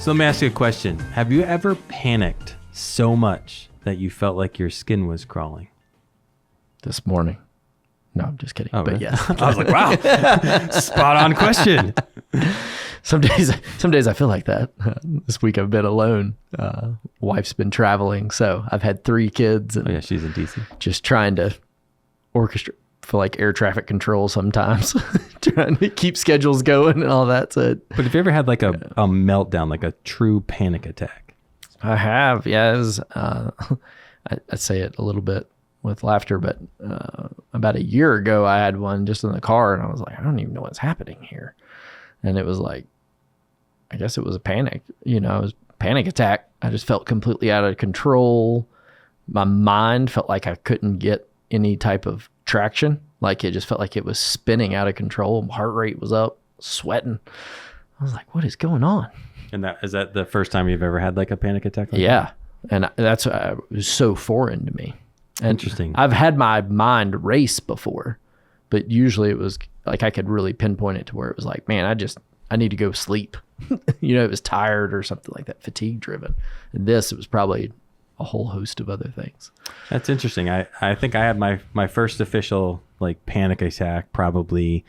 So let me ask you a question. Have you ever panicked so much that you felt like your skin was crawling? This morning. No, I'm just kidding. Oh, but really? yeah. I was like, wow, spot on question. Some days I feel like that. This week I've been alone. Wife's been traveling, so I've had 3 kids. And Oh yeah, she's in DC. just trying to orchestrate for like air traffic control sometimes, trying to keep schedules going and all that. So But have you ever had like a meltdown, like a true panic attack? I have, yeah. It was, I say it a little bit with laughter, but about a year ago I had one just in the car, and I was like, I don't even know what's happening here. And it was like, I guess it was a panic, it was a panic attack. I just felt completely out of control. My mind felt like I couldn't get any type of traction. Like it just felt like it was spinning out of control. My heart rate was up, sweating. I was like, what is going on? And is that the first time you've ever had like a panic attack? Like Yeah. And that's it was so foreign to me. And Interesting. I've had my mind race before, but usually it was like I could really pinpoint it to where it was like, man, I need to go sleep. It was tired or something like that, fatigue driven. And it was probably a whole host of other things. That's interesting. I think I had my first official like panic attack probably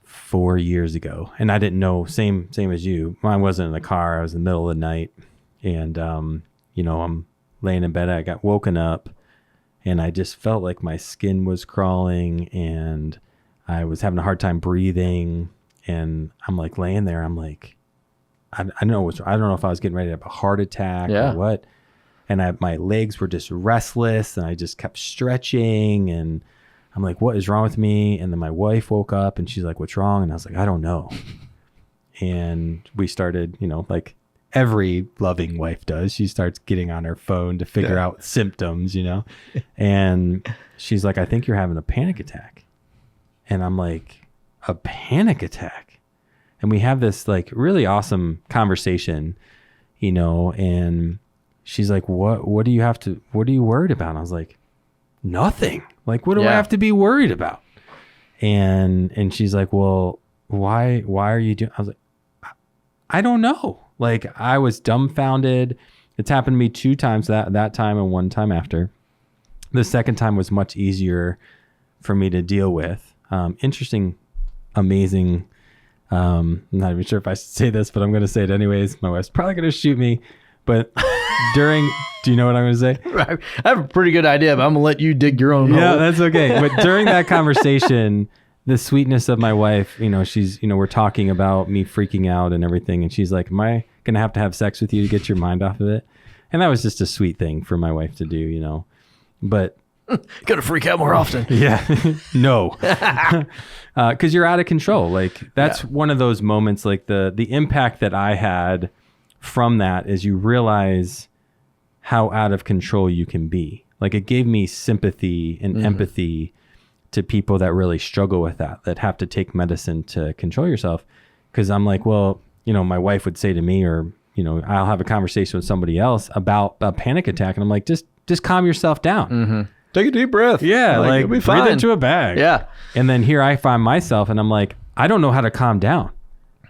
4 years ago, and I didn't know. Same as you. Mine wasn't in the car. I was in the middle of the night, and I'm laying in bed. I got woken up, and I just felt like my skin was crawling, and I was having a hard time breathing. And I'm like laying there. I'm like, I don't know if I was getting ready to have a heart attack or what. And my legs were just restless, and I just kept stretching, and I'm like, what is wrong with me? And then my wife woke up, and she's like, what's wrong? And I was like, I don't know. And we started, like every loving wife does, she starts getting on her phone to figure out symptoms, and she's like, I think you're having a panic attack. And I'm like, a panic attack? And we have this like really awesome conversation, and she's like, what are you worried about? And I was like, nothing. Like, what do I have to be worried about? And she's like, well, why are you doing? I was like, I don't know. Like, I was dumbfounded. It's happened to me 2 times that time and 1 time after. The second time was much easier for me to deal with. Interesting, amazing. I'm not even sure if I should say this, but I'm going to say it anyways. My wife's probably going to shoot me, but do you know what I'm going to say? Right. I have a pretty good idea, but I'm going to let you dig your own hole. Yeah, that's okay. But during that conversation, the sweetness of my wife, she's, we're talking about me freaking out and everything. And she's like, am I going to have sex with you to get your mind off of it? And that was just a sweet thing for my wife to do, but gotta freak out more often. Yeah. No. Because you're out of control. Like, that's one of those moments, like the impact that I had from that is you realize how out of control you can be. Like, it gave me sympathy and empathy to people that really struggle with that have to take medicine to control yourself. Because I'm like, well, my wife would say to me, or, I'll have a conversation with somebody else about a panic attack. And I'm like, just calm yourself down. Mm-hmm. Take a deep breath. Yeah, like breathe into a bag. Yeah. And then here I find myself, and I'm like, I don't know how to calm down.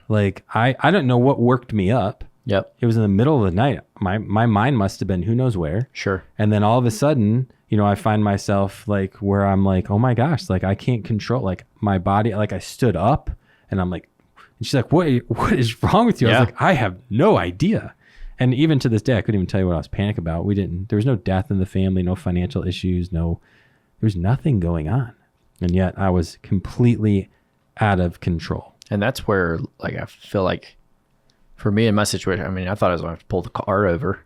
Like, I don't know what worked me up. Yep. It was in the middle of the night. My mind must have been who knows where. Sure. And then all of a sudden, I find myself like where I'm like, oh my gosh, like I can't control like my body. Like I stood up, and I'm like, and she's like, what is wrong with you? I was like, I have no idea. And even to this day, I couldn't even tell you what I was panicked about. There was no death in the family, no financial issues, there was nothing going on. And yet I was completely out of control. And that's where, like, I feel like for me in my situation, I mean, I thought I was going to have to pull the car over.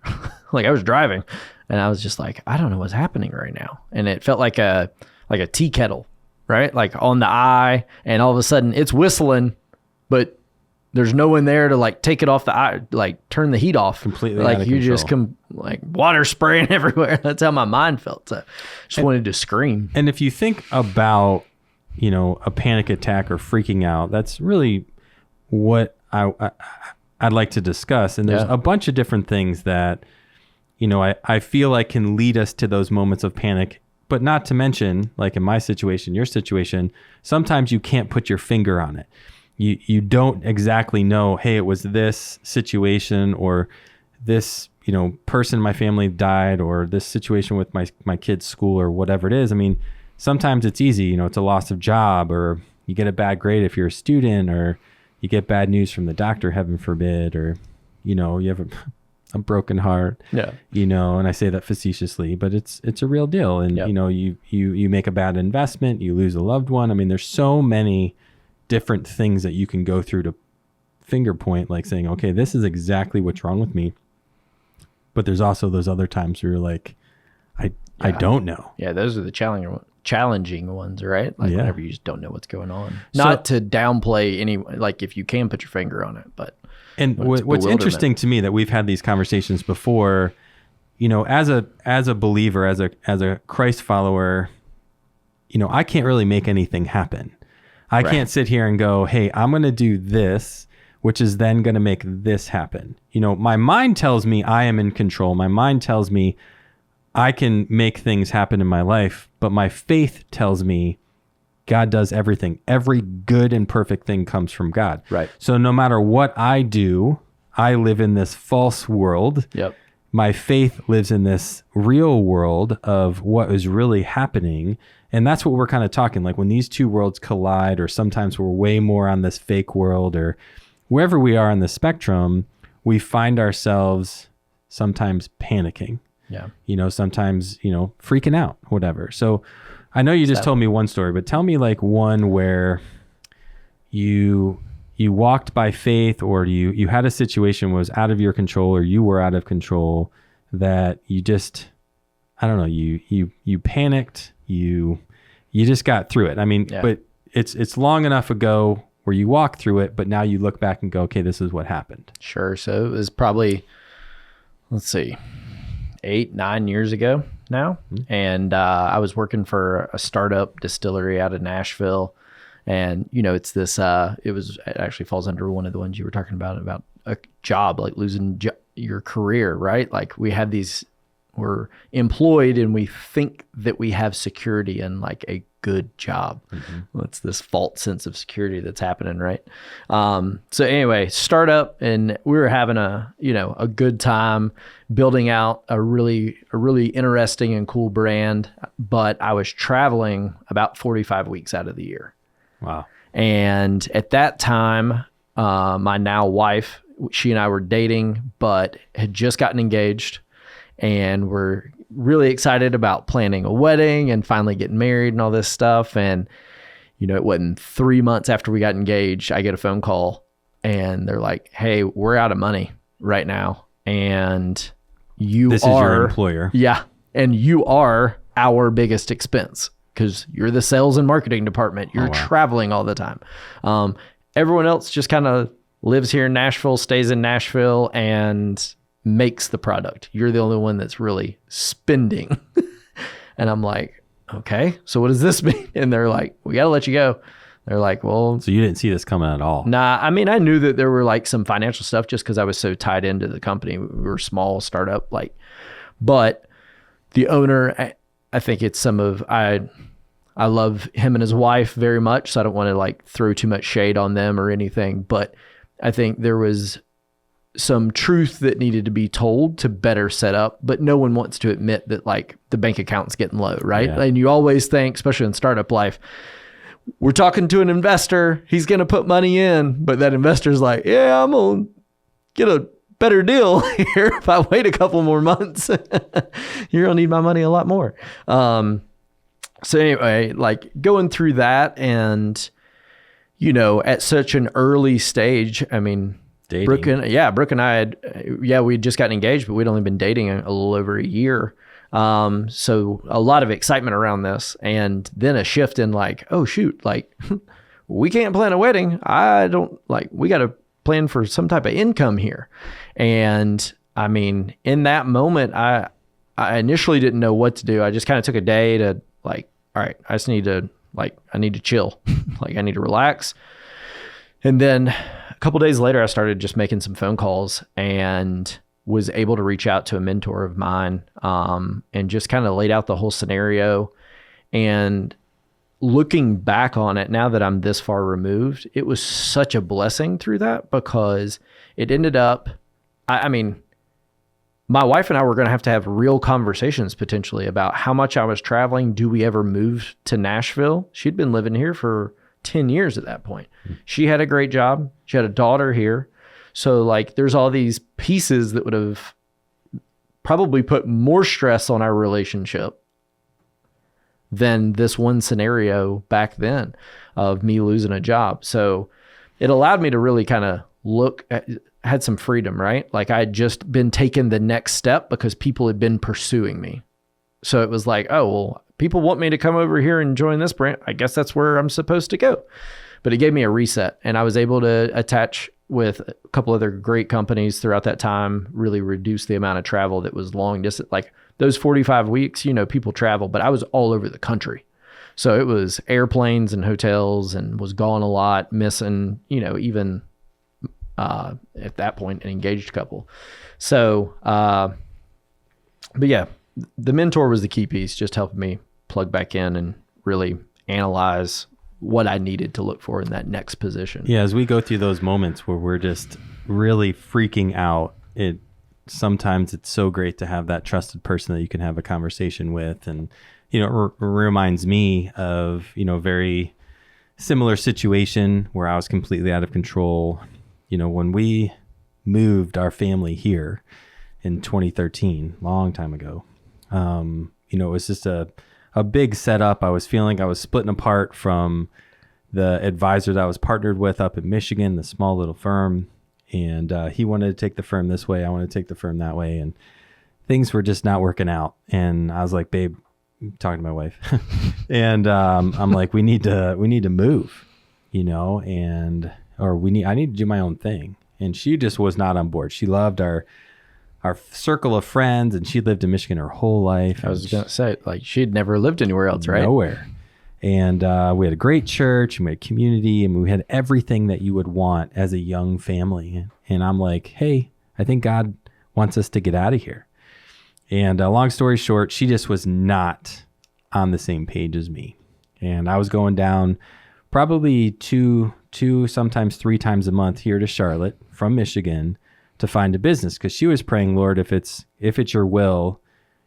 Like, I was driving, and I was just like, I don't know what's happening right now. And it felt like a tea kettle, right? Like on the eye, and all of a sudden it's whistling, but there's no one there to like take it off the eye, like turn the heat off. Completely like out of you control. just come like water spraying everywhere. That's how my mind felt. So just wanted to scream. And if you think about, a panic attack or freaking out, that's really what I'd like to discuss. And there's a bunch of different things that, I feel like can lead us to those moments of panic, but not to mention, like in my situation, your situation, sometimes you can't put your finger on it. you don't exactly know, hey, it was this situation or this, person in my family died or this situation with my kid's school or whatever it is. I mean, sometimes it's easy, it's a loss of job, or you get a bad grade if you're a student, or you get bad news from the doctor, heaven forbid, or, you have a broken heart, and I say that facetiously, but it's a real deal. And, you make a bad investment, you lose a loved one. I mean, there's so many different things that you can go through to finger point, like saying, okay, this is exactly what's wrong with me. But there's also those other times where you're like, I don't know. Yeah, those are the challenging ones, right? Like whenever you just don't know what's going on. Not to downplay any, like if you can put your finger on it, but. And what's interesting to me that we've had these conversations before, as a believer, as a Christ follower, I can't really make anything happen. I can't sit here and go, hey, I'm going to do this, which is then going to make this happen. My mind tells me I am in control. My mind tells me I can make things happen in my life, but my faith tells me God does everything. Every good and perfect thing comes from God. Right. So no matter what I do, I live in this false world. Yep. My faith lives in this real world of what is really happening. And that's what we're kind of talking, like when these two worlds collide, or sometimes we're way more on this fake world, or wherever we are on the spectrum, we find ourselves sometimes panicking. Yeah. Sometimes, freaking out, whatever. So I know you just told me one story, but tell me like one where you walked by faith, or you had a situation was out of your control, or you were out of control, that you just, I don't know, you panicked, you just got through it. I mean, but it's long enough ago where you walk through it, but now you look back and go, okay, this is what happened. Sure. So it was probably, let's see, 8-9 years ago now. Mm-hmm. And I was working for a startup distillery out of Nashville. And, it's this, it actually falls under one of the ones you were talking about a job, like losing your career, right? Like we're employed and we think that we have security and like a good job. Mm-hmm. Well, it's this false sense of security that's happening, right? So anyway, startup, and we were having a good time building out a really interesting and cool brand, but I was traveling about 45 weeks out of the year. Wow. And at that time, my now wife, she and I were dating, but had just gotten engaged, and we're really excited about planning a wedding and finally getting married and all this stuff. And, it wasn't 3 months after we got engaged, I get a phone call and they're like, hey, we're out of money right now. And this is your employer. Yeah. And you are our biggest expense, because you're the sales and marketing department. You're traveling all the time. Everyone else just kind of lives here in Nashville, stays in Nashville, and makes the product. You're the only one that's really spending. And I'm like, okay, so what does this mean? And they're like, we got to let you go. They're like, well. So you didn't see this coming at all? Nah, I mean, I knew that there were like some financial stuff just because I was so tied into the company. We were a small startup, but the owner, I think it's I love him and his wife very much, so I don't want to throw too much shade on them or anything, but I think there was some truth that needed to be told to better set up, but no one wants to admit that the bank account's getting low, right? Yeah. And you always think, especially in startup life, we're talking to an investor, he's going to put money in, but that investor's like, yeah, I'm going to get a better deal here if I wait a couple more months. You're going to need my money a lot more. So anyway, going through that, and, at such an early stage, I mean, dating. Brooke and I we'd just gotten engaged, but we'd only been dating a little over a year. So a lot of excitement around this, and then a shift in oh shoot, we can't plan a wedding. We got to plan for some type of income here. And I mean, in that moment, I initially didn't know what to do. I just kind of took a day to all right, I just need to I need to chill. I need to relax. And then a couple days later, I started just making some phone calls and was able to reach out to a mentor of mine, and just kind of laid out the whole scenario. And looking back on it, now that I'm this far removed, it was such a blessing through that, because it ended up, I mean, my wife and I were going to have real conversations potentially about how much I was traveling. Do we ever move to Nashville? She'd been living here for 10 years at that point. She had a great job. She had a daughter here. So like there's all these pieces that would have probably put more stress on our relationship than this one scenario back then of me losing a job. So it allowed me to really kind of look at, had some freedom, right? Like I had just been taking the next step because people had been pursuing me. So it was like, oh, well, people want me to come over here and join this brand. I guess that's where I'm supposed to go. But it gave me a reset, and I was able to attach with a couple other great companies throughout that time, really reduce the amount of travel that was long distance. Like those 45 weeks, you know, people travel, but I was all over the country. So it was airplanes and hotels, and was gone a lot, missing, you know, even at that point, an engaged couple. So, but yeah, the mentor was the key piece, just helping me plug back in and really analyze what I needed to look for in that next position. Yeah, as we go through those moments where we're just really freaking out, sometimes it's so great to have that trusted person that you can have a conversation with. And, you know, it reminds me of, you know, very similar situation where I was completely out of control. You know, when we moved our family here in 2013, long time ago, you know, it was just a big setup. I was feeling I was splitting apart from the advisor that I was partnered with up in Michigan, the small little firm. And he wanted to take the firm this way. I wanted to take the firm that way. And things were just not working out. And I was like, babe, I'm talking to my wife. And I'm like, we need to move, you know, I need to do my own thing. And she just was not on board. She loved our circle of friends, and she lived in Michigan her whole life. I was going to say, like, she'd never lived anywhere else, right? Nowhere. And we had a great church, and we had community, and we had everything that you would want as a young family. And I'm like, hey, I think God wants us to get out of here. And long story short, she just was not on the same page as me. And I was going down probably two, sometimes 3 times a month here to Charlotte from Michigan to find a business, because she was praying, Lord, if it's your will,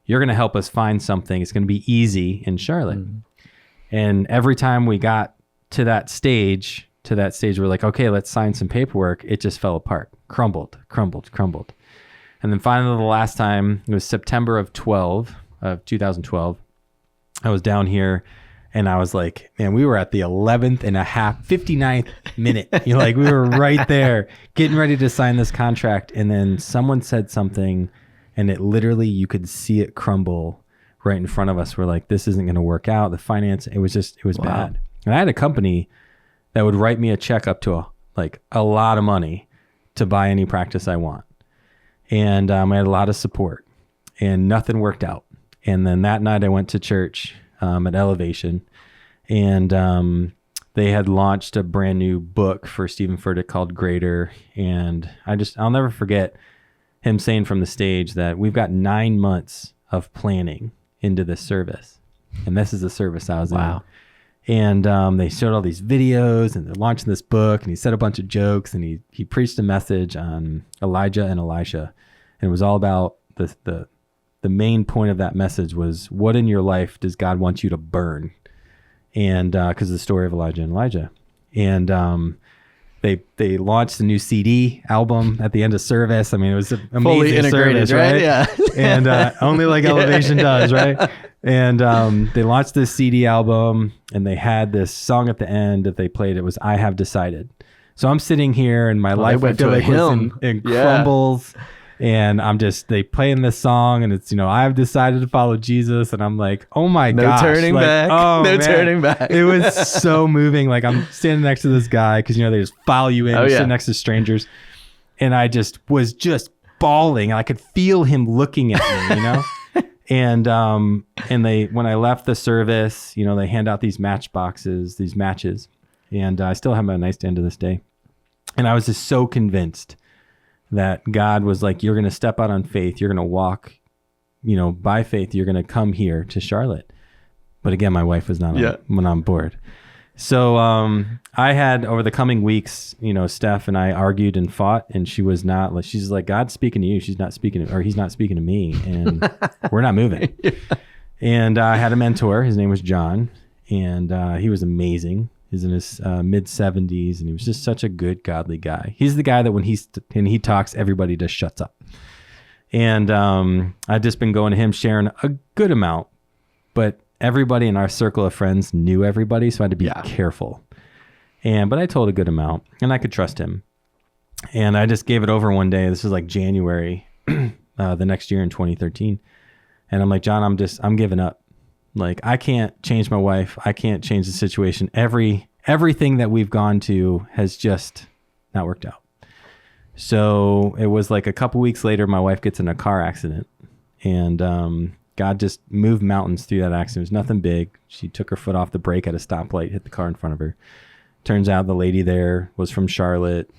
you're going to help us find something. It's going to be easy in Charlotte. Mm-hmm. And every time we got to that stage, we're like, okay, let's sign some paperwork. It just fell apart, crumbled. And then finally, the last time, it was September of 2012, I was down here. And I was like, man, we were at the 59th minute. You know, like we were right there getting ready to sign this contract. And then someone said something, and it literally, you could see it crumble right in front of us. We're like, this isn't going to work out. The finance, it was wow. Bad. And I had a company that would write me a check up to a lot of money to buy any practice I want. And I had a lot of support, and nothing worked out. And then that night I went to church at Elevation, and they had launched a brand new book for Stephen Furtick called Greater. And I'll never forget him saying from the stage that we've got 9 months of planning into this service. And this is the service I was in. And they showed all these videos, and they're launching this book, and he said a bunch of jokes, and he preached a message on Elijah and Elisha. And it was all about the main point of that message was, what in your life does God want you to burn? And because of the story of Elijah and Elijah. And they launched a new CD album at the end of service. I mean, it was an amazing fully integrated, service, right? Yeah. And only like Elevation does, right? And they launched this CD album, and they had this song at the end that they played. It was I Have Decided. So I'm sitting here, and my life I feel like was in crumbles. And they playing this song, and it's, you know, I've decided to follow Jesus. And I'm like, oh my gosh. Turning back. Oh, no man. turning back. It was so moving. Like I'm standing next to this guy, because, you know, they just file you in, you sit next to strangers. And I was bawling. I could feel him looking at me, you know? And when I left the service, you know, they hand out these matches. And I still have my nightstand to this day. And I was just so convinced that God was like, you're going to step out on faith. You're going to walk, you know, by faith. You're going to come here to Charlotte. But again, my wife was not on board. So I had, over the coming weeks, Steph and I argued and fought, and she was not like, she's like, God's speaking to you. She's not speaking to, or he's not speaking to me, and we're not moving. And I had a mentor. His name was John, and he was amazing. He's in his mid 70s, and he was just such a good, godly guy. He's the guy that when he talks, everybody just shuts up. And I'd just been going to him, sharing a good amount, but everybody in our circle of friends knew everybody, so I had to be careful. But I told a good amount, and I could trust him. And I just gave it over one day. This was like January, the next year in 2013. And I'm like, John, I'm giving up. Like, I can't change my wife. I can't change the situation. Everything that we've gone to has just not worked out. So it was like a couple weeks later, my wife gets in a car accident, and God just moved mountains through that accident. It was nothing big. She took her foot off the brake at a stoplight, hit the car in front of her. Turns out the lady there was from Charlotte.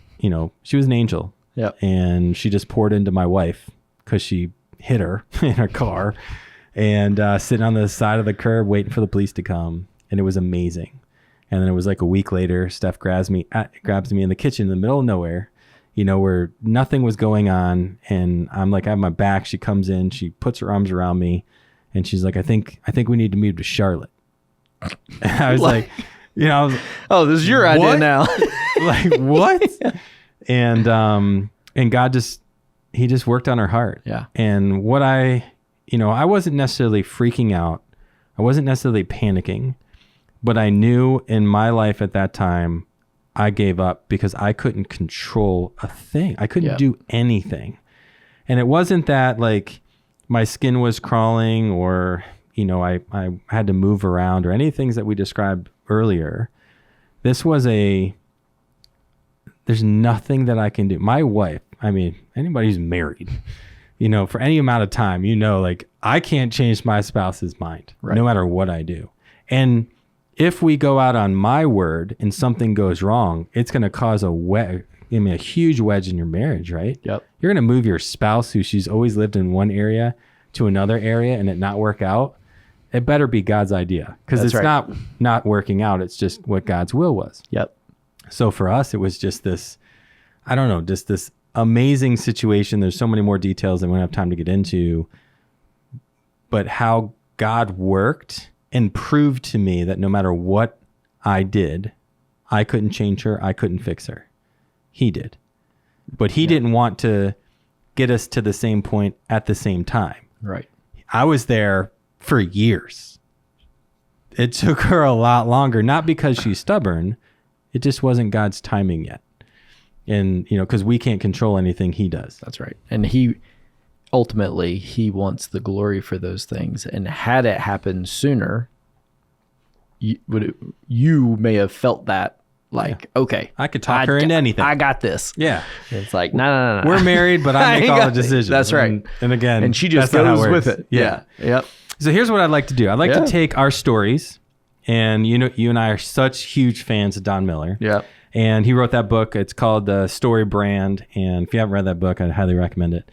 She was an angel. Yeah. And she just poured into my wife because she hit her in her car, and sitting on the side of the curb waiting for the police to come. And it was amazing. And then it was like a week later, Steph grabs me in the kitchen in the middle of nowhere, where nothing was going on. And I'm like, I have my back. She comes in, she puts her arms around me, and she's like, I think we need to move to Charlotte. And I was like, oh, this is your idea now. Like, what? And God he just worked on her heart. Yeah. And what I wasn't necessarily freaking out. I wasn't necessarily panicking, but I knew in my life at that time, I gave up because I couldn't control a thing. I couldn't do anything. And it wasn't that like my skin was crawling or, I had to move around or any of the things that we described earlier. This was there's nothing that I can do. My wife, anybody who's married, for any amount of time, like I can't change my spouse's mind no matter what I do. And if we go out on my word and something goes wrong, it's going to cause a huge wedge in your marriage, right? Yep. You're going to move your spouse who she's always lived in one area to another area and it not work out. It better be God's idea because it's not working out. It's just what God's will was. Yep. So for us, it was just this, just this amazing situation. There's so many more details that we don't have time to get into, but how God worked and proved to me that no matter what I did, I couldn't change her. I couldn't fix her. He did. But he didn't want to get us to the same point at the same time. Right. I was there for years. It took her a lot longer, not because she's stubborn. It just wasn't God's timing yet. And, because we can't control anything he does. That's right. And he wants the glory for those things. And had it happened sooner, you may have felt that okay, I could talk her into anything. I got this. Yeah. It's like, no. We're married, but I make all the decisions. That's right. And again, and she just goes with it. Yeah. Yep. So here's what I'd like to do. I'd like to take our stories, and you and I are such huge fans of Don Miller. Yeah. And he wrote that book. It's called The Story Brand. And if you haven't read that book, I'd highly recommend it.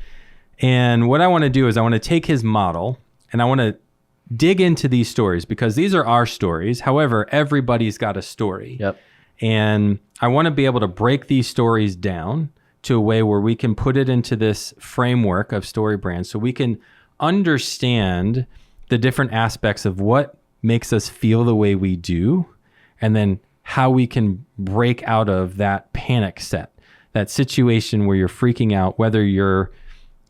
And what I want to do is I want to take his model and I want to dig into these stories because these are our stories. However, everybody's got a story. Yep. And I want to be able to break these stories down to a way where we can put it into this framework of Story Brand so we can understand the different aspects of what makes us feel the way we do, and then how we can break out of that panic set, that situation where you're freaking out, whether you're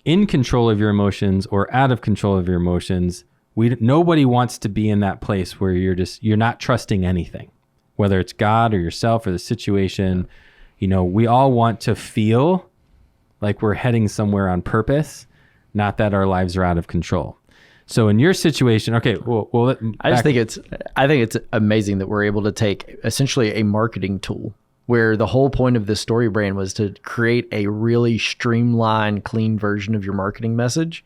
in control of your emotions or out of control of your emotions. Nobody wants to be in that place where you're not trusting anything, whether it's God or yourself or the situation. We all want to feel like we're heading somewhere on purpose, not that our lives are out of control. So in your situation, okay, well I think it's amazing that we're able to take essentially a marketing tool where the whole point of this Story Brand was to create a really streamlined, clean version of your marketing message.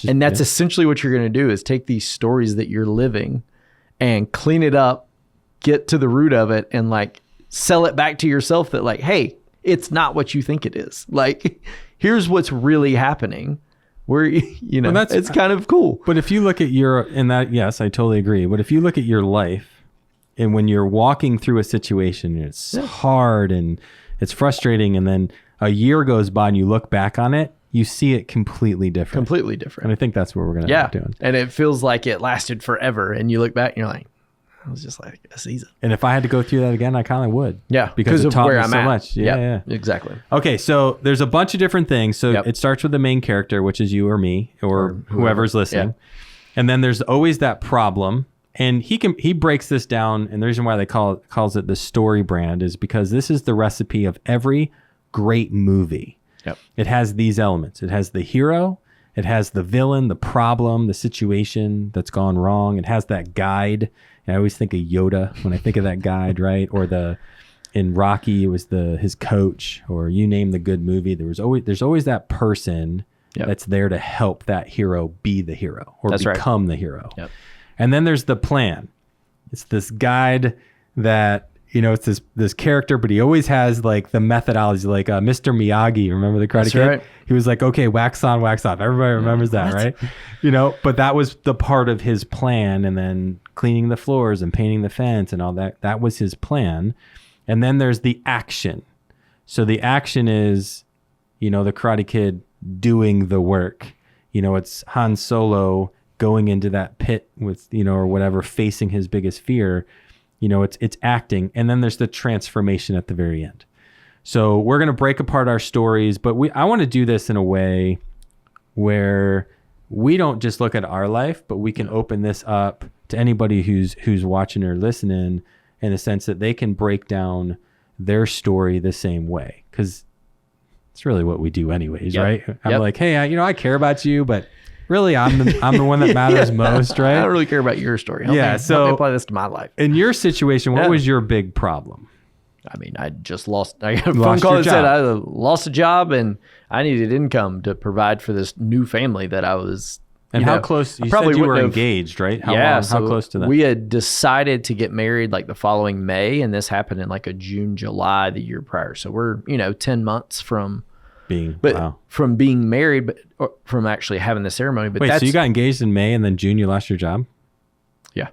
And that's essentially what you're going to do is take these stories that you're living and clean it up, get to the root of it, and sell it back to yourself that hey, it's not what you think it is. Here's what's really happening Where, you know, Well, it's kind of cool. But if you look at yes, I totally agree. But if you look at your life and when you're walking through a situation, it's hard and it's frustrating. And then a year goes by and you look back on it, you see it completely different. Completely different. And I think that's what we're going to end up doing. And it feels like it lasted forever. And you look back and you're like, it was just like a season. And if I had to go through that again, I kind of would. Yeah. Because it of taught where me I'm so at. much. Yeah. Exactly. Okay. So there's a bunch of different things. So it starts with the main character, which is you or me or whoever's listening. Yeah. And then there's always that problem. And he breaks this down. And the reason why they calls it the story brand is because this is the recipe of every great movie. Yep. It has these elements. It has the hero. It has the villain, the problem, the situation that's gone wrong. It has that guide. And I always think of Yoda when I think of that guide, right? Or in Rocky, it was his coach, or you name the good movie. There's always that person that's there to help that hero be the hero or become the hero. Yep. And then there's the plan. It's this guide that, you know, it's this character, but he always has like the methodology, like Mr. Miyagi. Remember the Karate Kid? Right. He was like, okay, wax on, wax off. Everybody remembers that, right? You know, but that was the part of his plan. And then cleaning the floors and painting the fence and all that. That was his plan. And then there's the action. So the action is, you know, the Karate Kid doing the work. You know, it's Han Solo going into that pit with, you know, or whatever, facing his biggest fear. You know, it's acting. And then there's the transformation at the very end. So we're going to break apart our stories, but I want to do this in a way where we don't just look at our life, but we can open this up to anybody who's watching or listening, in the sense that they can break down their story the same way. Because it's really what we do anyways, right? I'm like, hey, I care about you, but really, I'm the one that mattors most, right? I don't really care about your story. Help me apply this to my life. In your situation, what was your big problem? I mean, I got a phone call that said I lost a job and I needed income to provide for this new family that I was. And how close? You said you were engaged, right? How close to that? We had decided to get married like the following May, and this happened in like a June, July the year prior. So we're 10 months from being married, but from actually having the ceremony. But wait, so you got engaged in May and then June you lost your job? Yeah.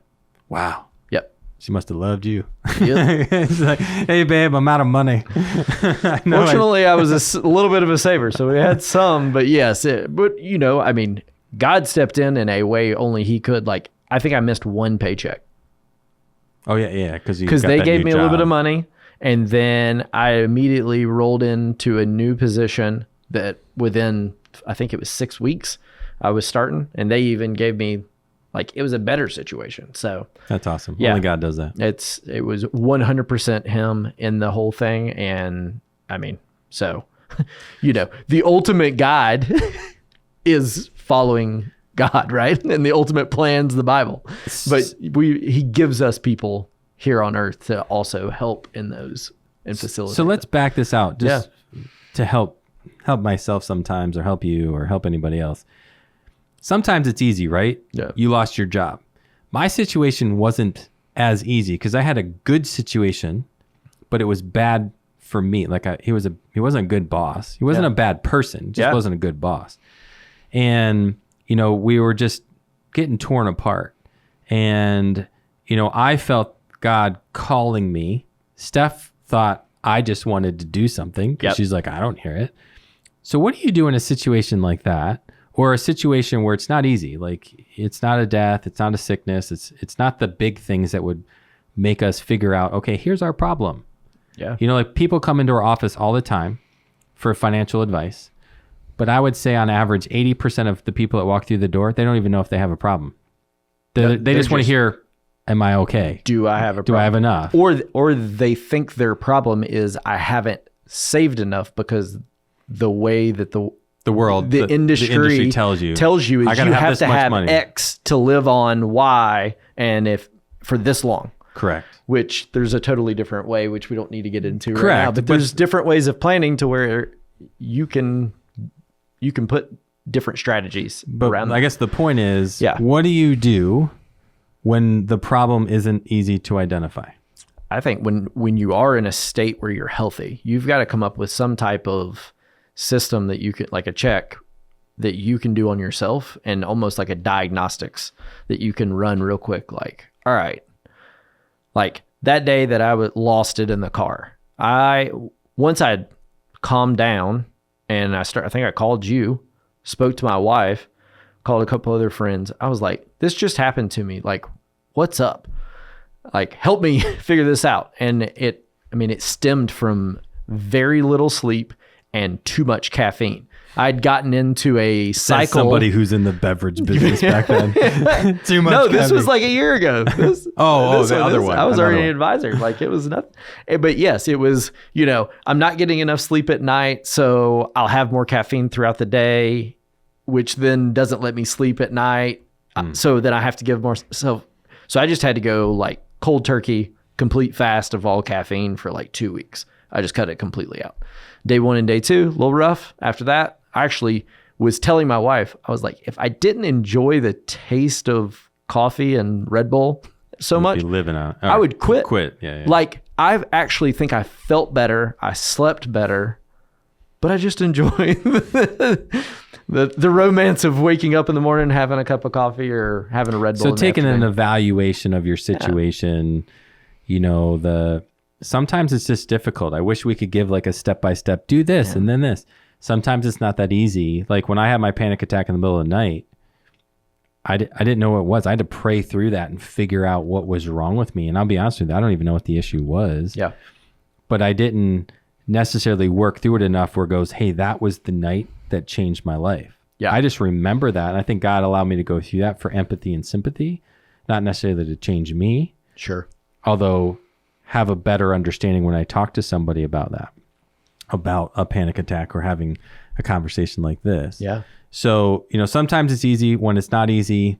Wow. Yep. She must have loved you. Yep. She's like, hey babe, I'm out of money. Fortunately, I was a little bit of a saver, so we had some. But yes, I mean, God stepped in a way only He could. Like, I think I missed one paycheck. Oh yeah, because they gave me a little bit of money. And then I immediately rolled into a new position that within, I think it was 6 weeks, I was starting. And they even gave me, like, it was a better situation. So that's awesome. Yeah, only God does that. It was 100% Him in the whole thing. And I mean, so, the ultimate guide is following God, right? And the ultimate plan's the Bible. But He gives us people here on earth to also help in those and facilitate. So let's back this out just to help myself sometimes, or help you, or help anybody else. Sometimes it's easy, right? Yeah. You lost your job. My situation wasn't as easy because I had a good situation, but it was bad for me. Like he wasn't a good boss. He wasn't a bad person. Just wasn't a good boss. And we were just getting torn apart. And I felt God calling me. Steph thought I just wanted to do something because she's like, I don't hear it. So what do you do in a situation like that, or a situation where it's not easy? Like, it's not a death, it's not a sickness, it's not the big things that would make us figure out, okay, here's our problem. Yeah. Like, people come into our office all the time for financial advice, but I would say on average 80% of the people that walk through the door, they don't even know if they have a problem. They just want to hear, am I okay? Do I have a problem? Do I have enough? Or they think their problem is I haven't saved enough, because the way that the industry tells you is you have to have money. X to live on Y, and if for this long. Correct. Which there's a totally different way, which we don't need to get into right now. But there's different ways of planning to where you can put different strategies around. I guess the point is, what do you do when the problem isn't easy to identify? I think when you are in a state where you're healthy, you've got to come up with some type of system that you could, like a check that you can do on yourself, and almost like a diagnostics that you can run real quick. Like, all right, like that day that I lost it in the car, once I'd calmed down and I think I called you, spoke to my wife, called a couple other friends. I was like, this just happened to me. Like, what's up? Like, help me figure this out. And it stemmed from very little sleep and too much caffeine. I'd gotten into a cycle. That's somebody who's in the beverage business back then. Too much. No, this caffeine. was like a year ago. The other one. I was already an advisor. Like, it was nothing. But yes, it was, I'm not getting enough sleep at night, so I'll have more caffeine throughout the day, which then doesn't let me sleep at night. So then I have to give more. So I just had to go like cold turkey, complete fast of all caffeine for like 2 weeks. I just cut it completely out. Day 1 and day 2, a little rough. After that, I actually was telling my wife, I was like, if I didn't enjoy the taste of coffee and Red Bull so much, I would quit. Yeah. Like, I actually think I felt better. I slept better, but I just enjoy the romance of waking up in the morning, having a cup of coffee or having a Red Bull. So taking an evaluation of your situation, sometimes it's just difficult. I wish we could give like a step-by-step, do this and then this. Sometimes it's not that easy. Like when I had my panic attack in the middle of the night, I didn't know what it was. I had to pray through that and figure out what was wrong with me. And I'll be honest with you, I don't even know what the issue was. Yeah. But I didn't necessarily work through it enough where it goes, hey, that was the night that changed my life. Yeah. I just remember that. And I think God allowed me to go through that for empathy and sympathy, not necessarily to change me. Sure. Although have a better understanding when I talk to somebody about that, about a panic attack or having a conversation like this. Yeah. So, sometimes it's easy. When it's not easy,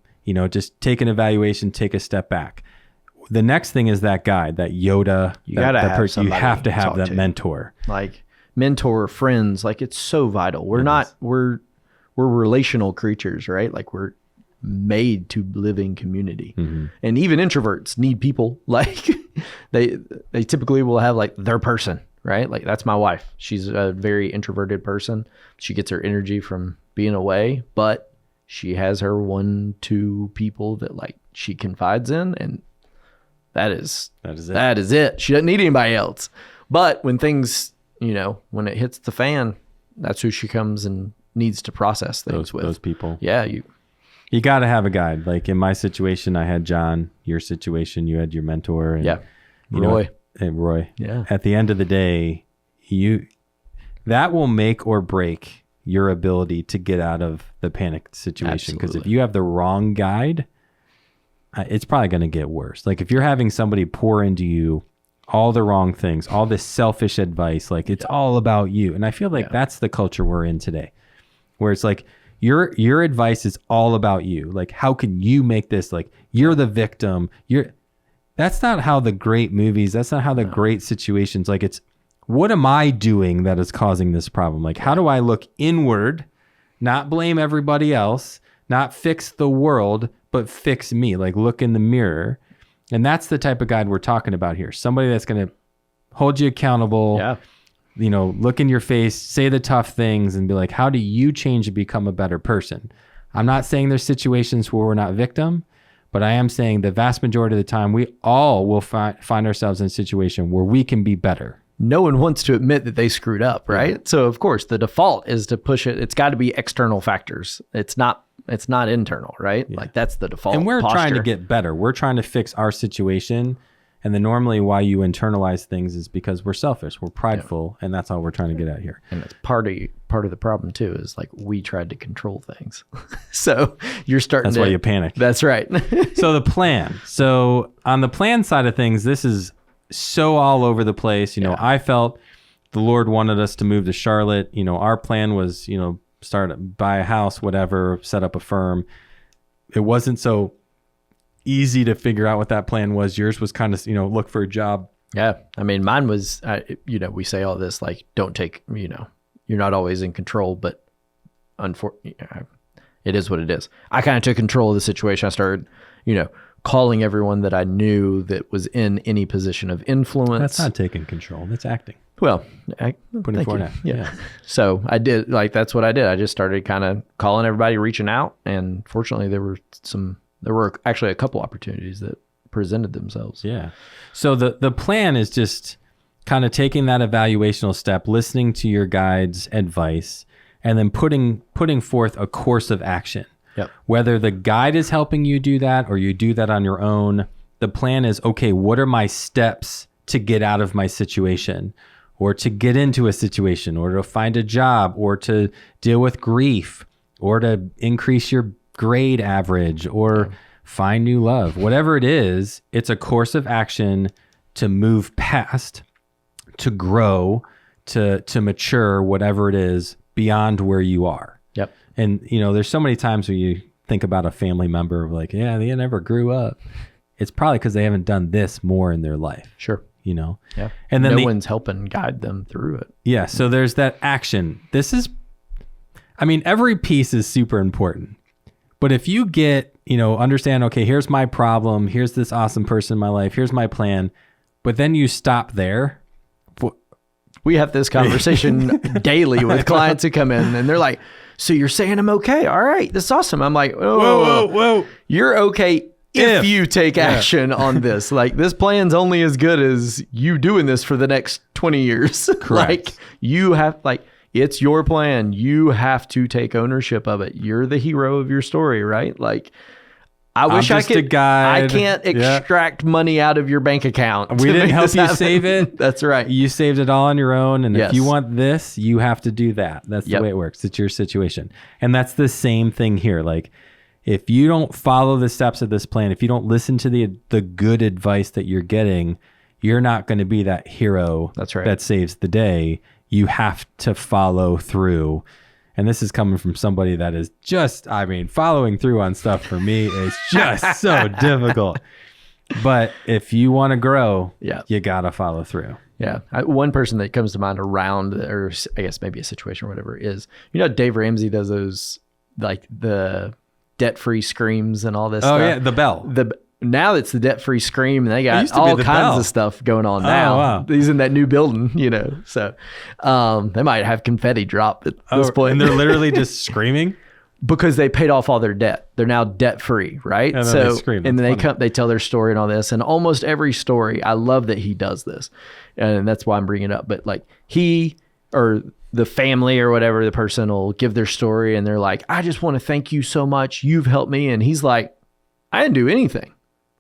just take an evaluation, take a step back. The next thing is that guide, that Yoda. You gotta have somebody. You have to have that to. mentor. Like mentor, friends, like it's so vital. We're relational creatures, right? Like we're made to live in community. Mm-hmm. And even introverts need people. Like they typically will have like their person, right? Like that's my wife. She's a very introverted person. She gets her energy from being away, but she has her 1-2 people that like she confides in, and that is it. She doesn't need anybody else. But when things, when it hits the fan, that's who she comes and needs to process things with. Those people. Yeah. You got to have a guide. Like in my situation, I had John. Your situation, you had your mentor. And, Roy. Roy. Yeah. At the end of the day, that will make or break your ability to get out of the panic situation. Because if you have the wrong guide, it's probably going to get worse. Like if you're having somebody pour into you all the wrong things, all this selfish advice, like it's all about you. And I feel like that's the culture we're in today, where it's like your advice is all about you. Like, how can you make this, like you're the victim. That's not how the great movies, that's not how the great situations, like it's, what am I doing that is causing this problem? Like, how do I look inward, not blame everybody else, not fix the world, but fix me? Like, look in the mirror. And that's the type of guide we're talking about here. Somebody that's going to hold you accountable, look in your face, say the tough things, and be like, how do you change and become a better person? I'm not saying there's situations where we're not victim, but I am saying the vast majority of the time, we all will find ourselves in a situation where we can be better. No one wants to admit that they screwed up, right? Yeah. So of course the default is to push it. It's got to be external factors. It's not internal, right? Yeah. Like that's the default. And we're posture. trying to get better. We're trying to fix our situation. And then normally why you internalize things is because we're selfish, we're prideful, and that's all we're trying to get at here. And that's part of the problem too, is like we tried to control things. So you're starting That's why you panic. That's right. So the plan. So on the plan side of things, this is so all over the place. I felt the Lord wanted us to move to Charlotte. Our plan was, buy a house, whatever, set up a firm. It wasn't so easy to figure out what that plan was. Yours was kind of, look for a job. Yeah. I mean, mine was, we say all this, like, don't take, you're not always in control, but unfortunately, it is what it is. I kind of took control of the situation. I started, calling everyone that I knew that was in any position of influence. That's not taking control. That's acting. Well, Putting thank forward you. effort. Yeah. So I did, like, that's what I did. I just started kind of calling everybody, reaching out. And fortunately there were actually a couple opportunities that presented themselves. Yeah. So the plan is just kind of taking that evaluational step, listening to your guide's advice, and then putting forth a course of action. Yep. Whether the guide is helping you do that or you do that on your own, the plan is, okay, what are my steps to get out of my situation, or to get into a situation, or to find a job, or to deal with grief, or to increase your grade average, or find new love. Whatever it is, it's a course of action to move past, to grow, to mature, whatever it is, beyond where you are. Yep. And, you know, there's so many times where you think about a family member of like, yeah, they never grew up. It's probably because they haven't done this more in their life. Sure. You know? Yeah. And then no one's helping guide them through it. Yeah. So there's that action. Every piece is super important. But if you understand, okay, here's my problem, here's this awesome person in my life, here's my plan, but then you stop there. We have this conversation daily with clients who come in and they're like, so you're saying I'm okay. All right. That's awesome. I'm like, whoa. You're okay if you take action on this. Like, this plan's only as good as you doing this for the next 20 years. Correct. It's your plan. You have to take ownership of it. You're the hero of your story, right? Like, I wish I could. I can't extract money out of your bank account. We didn't help you save it. That's right. You saved it all on your own. And if you want this, you have to do that. That's the way it works. It's your situation. And that's the same thing here. Like, if you don't follow the steps of this plan, if you don't listen to the good advice that you're getting, you're not going to be that hero that saves the day. You have to follow through. And this is coming from somebody that is following through on stuff for me is just so difficult. But if you want to grow, you got to follow through. Yeah. One person that comes to mind around, or I guess maybe a situation or whatever, is, Dave Ramsey does those, like, the debt-free screams and all this stuff. Oh, yeah, the bell. Now it's the debt-free scream, and they got all kinds of stuff going on now. Wow. He's in that new building, so they might have confetti drop at this point. And they're literally just screaming? Because they paid off all their debt. They're now debt-free, right? And then they scream. And then they tell their story and all this. And almost every story, I love that he does this. And that's why I'm bringing it up. But like, he or the family or whatever, the person will give their story and they're like, I just want to thank you so much. You've helped me. And he's like, I didn't do anything.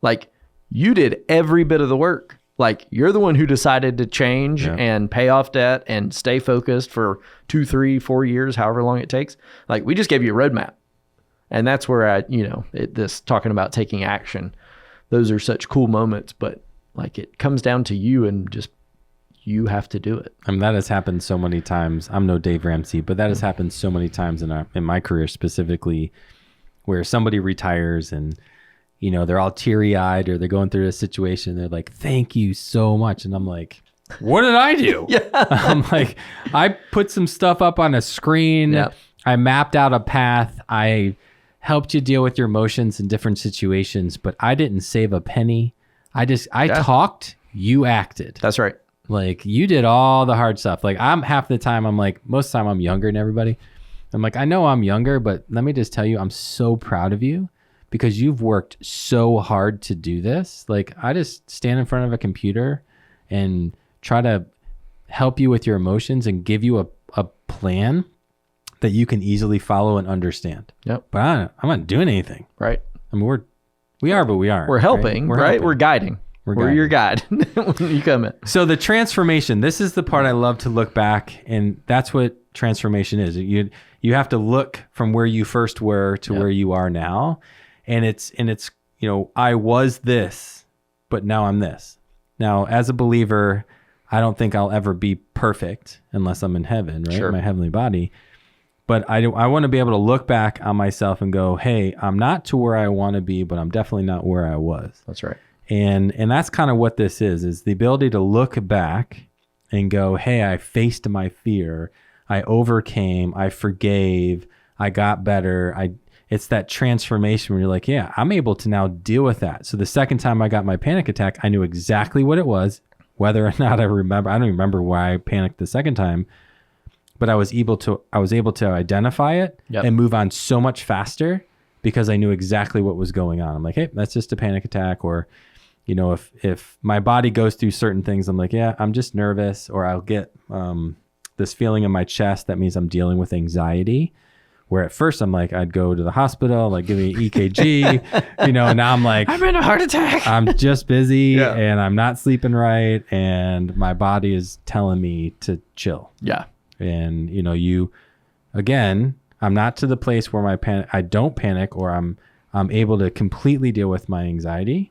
Like, you did every bit of the work. Like, you're the one who decided to change and pay off debt and stay focused for 2, 3, 4 years, however long it takes. Like, we just gave you a roadmap. And that's where this talking about taking action, those are such cool moments, but like, it comes down to you and just, you have to do it. That has happened so many times. I'm no Dave Ramsey, but that has happened so many times in my career specifically, where somebody retires and, they're all teary-eyed or they're going through a situation. They're like, thank you so much. And I'm like, what did I do? I'm like, I put some stuff up on a screen. Yep. I mapped out a path. I helped you deal with your emotions in different situations, but I didn't save a penny. I talked, you acted. That's right. Like, you did all the hard stuff. Like, half the time, most of the time I'm younger than everybody. I'm like, I know I'm younger, but let me just tell you, I'm so proud of you because you've worked so hard to do this. Like, I just stand in front of a computer and try to help you with your emotions and give you a plan that you can easily follow and understand. Yep. But I'm not doing anything. Right. We are, but we aren't. We're helping, right? Helping. We're guiding. We're your guide when you come in. So the transformation, this is the part I love to look back, and that's what transformation is. You have to look from where you first were to where you are now. And it's I was this, but now I'm this. Now, as a believer, I don't think I'll ever be perfect unless I'm in heaven, right? Sure. My heavenly body. But I want to be able to look back on myself and go, hey, I'm not to where I want to be, but I'm definitely not where I was. That's right. And that's kind of what this is the ability to look back and go, hey, I faced my fear. I overcame. I forgave. I got better. It's that transformation where you're like, yeah, I'm able to now deal with that. So the second time I got my panic attack, I knew exactly what it was. whether or not I don't even remember why I panicked the second time, but I was able to identify it and move on so much faster because I knew exactly what was going on. I'm like, hey, that's just a panic attack. Or, if my body goes through certain things, I'm like, yeah, I'm just nervous, or I'll get this feeling in my chest. That means I'm dealing with anxiety. Where at first I'm like, I'd go to the hospital, like give me an EKG, now I'm like, I'm in a heart attack. I'm just busy and I'm not sleeping right. And my body is telling me to chill. Yeah. And, again, I'm not to the place where I don't panic, or I'm able to completely deal with my anxiety,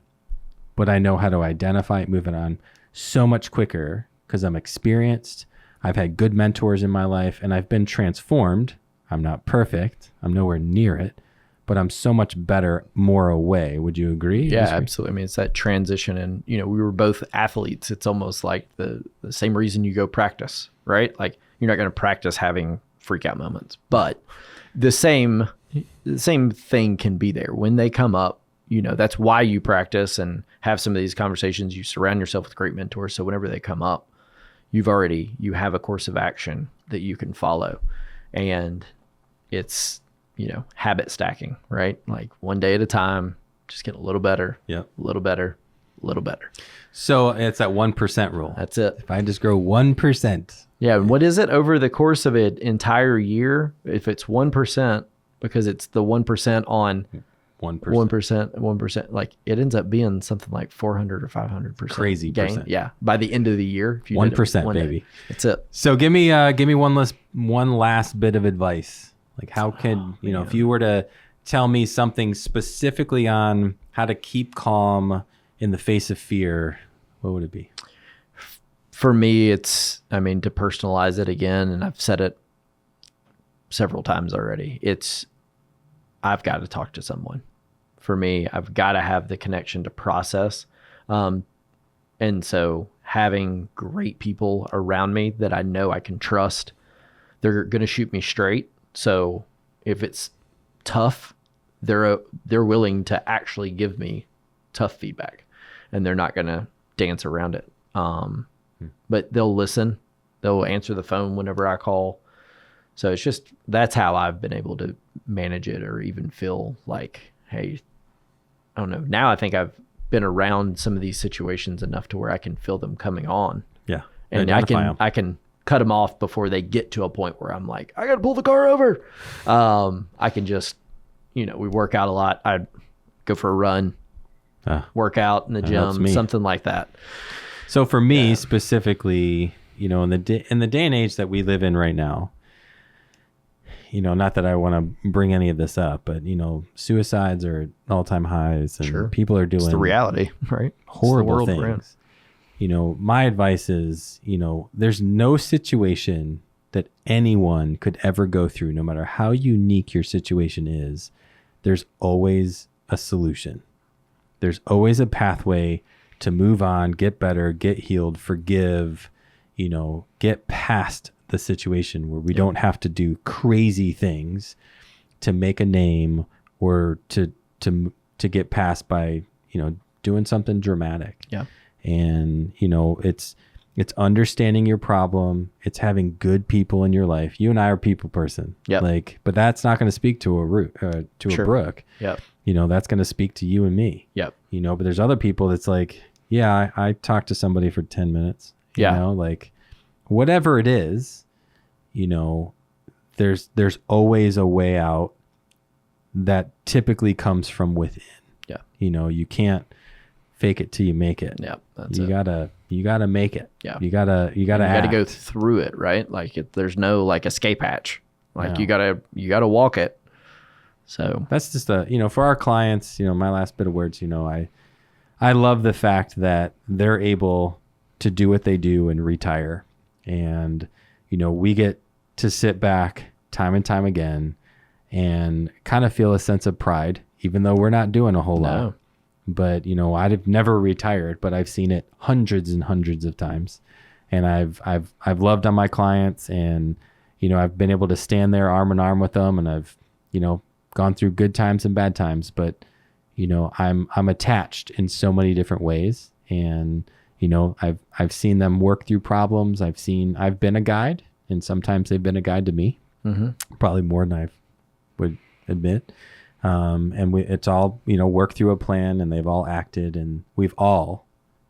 but I know how to identify it, move it on so much quicker because I'm experienced. I've had good mentors in my life and I've been transformed. I'm not perfect. I'm nowhere near it, but I'm so much better, more away. Would you agree? Yeah, absolutely. I mean, it's that transition, and we were both athletes. It's almost like the same reason you go practice, right? Like you're not going to practice having freak out moments, but the same thing can be there when they come up. That's why you practice and have some of these conversations. You surround yourself with great mentors, so whenever they come up, you have a course of action that you can follow, and it's habit stacking, right? Like one day at a time, just get a little better, a little better, a little better. So it's that 1% rule. That's it. If I just grow 1%. Yeah. And what is it over the course of an entire year? If it's 1%, because it's the 1% on 1%, like it ends up being something like 400 or 500%. Crazy gain. percent. Yeah. By the end of the year, if you 1%, baby. That's it. So give me one last bit of advice. Like how can, if you were to tell me something specifically on how to keep calm in the face of fear, what would it be? For me, to personalize it again, and I've said it several times already, I've got to talk to someone. For me, I've got to have the connection to process. And so having great people around me that I know I can trust, they're going to shoot me straight. So if it's tough, they're willing to actually give me tough feedback, and they're not going to dance around it. But they'll listen, they'll answer the phone whenever I call. So that's how I've been able to manage it, or even feel like, hey, I don't know. Now I think I've been around some of these situations enough to where I can feel them coming on. Yeah. And I can cut them off before they get to a point where I'm like, I got to pull the car over. I can just, we work out a lot. I'd go for a run, work out in the gym, something like that. So for me specifically, in the day and age that we live in right now, not that I want to bring any of this up, but suicides are at all-time highs, and people are doing it's the reality, right? Horrible things. My advice is, there's no situation that anyone could ever go through, no matter how unique your situation is. There's always a solution. There's always a pathway to move on, get better, get healed, forgive, get past the situation where we don't have to do crazy things to make a name, or to get past by, doing something dramatic. Yeah. And, it's understanding your problem. It's having good people in your life. You and I are a people person. Yeah. But that's not going to speak to a Brooke. Yep. That's going to speak to you and me. Yep. But there's other people that's like, yeah, I talked to somebody for 10 minutes. Whatever it is, there's always a way out that typically comes from within. Yeah. You can't fake it till you make it. Yeah. You gotta make it. Yeah. You gotta go through it, right? Like there's no like escape hatch. Like you gotta walk it. So that's just for our clients, my last bit of words, I love the fact that they're able to do what they do and retire. And, we get to sit back time and time again and kind of feel a sense of pride, even though we're not doing a whole lot. But, I've never retired, but I've seen it hundreds and hundreds of times. And I've loved on my clients, and, I've been able to stand there arm in arm with them, and I've, gone through good times and bad times, but, I'm attached in so many different ways. And, I've seen them work through problems. I've been a guide, and sometimes they've been a guide to me, probably more than I would admit. It's all, work through a plan, and they've all acted, and we've all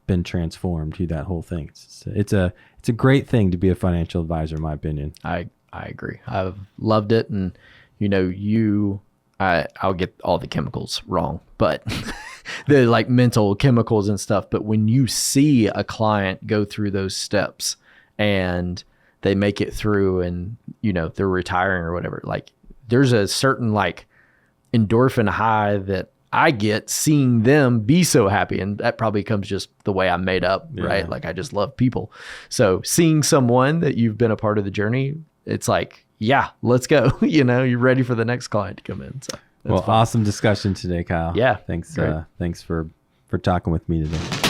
been transformed through that whole thing. It's a great thing to be a financial advisor, in my opinion. I agree. I've loved it. And, I'll get all the chemicals wrong, but the like mental chemicals and stuff. But when you see a client go through those steps and they make it through and, they're retiring or whatever, like there's a certain like endorphin high that I get seeing them be so happy. And that probably comes just the way I'm made up, right? Like I just love people. So seeing someone that you've been a part of the journey, it's like, yeah, let's go. You're ready for the next client to come in. So well, fun. Awesome discussion today, Kyle. Yeah. Thanks. Thanks for talking with me today.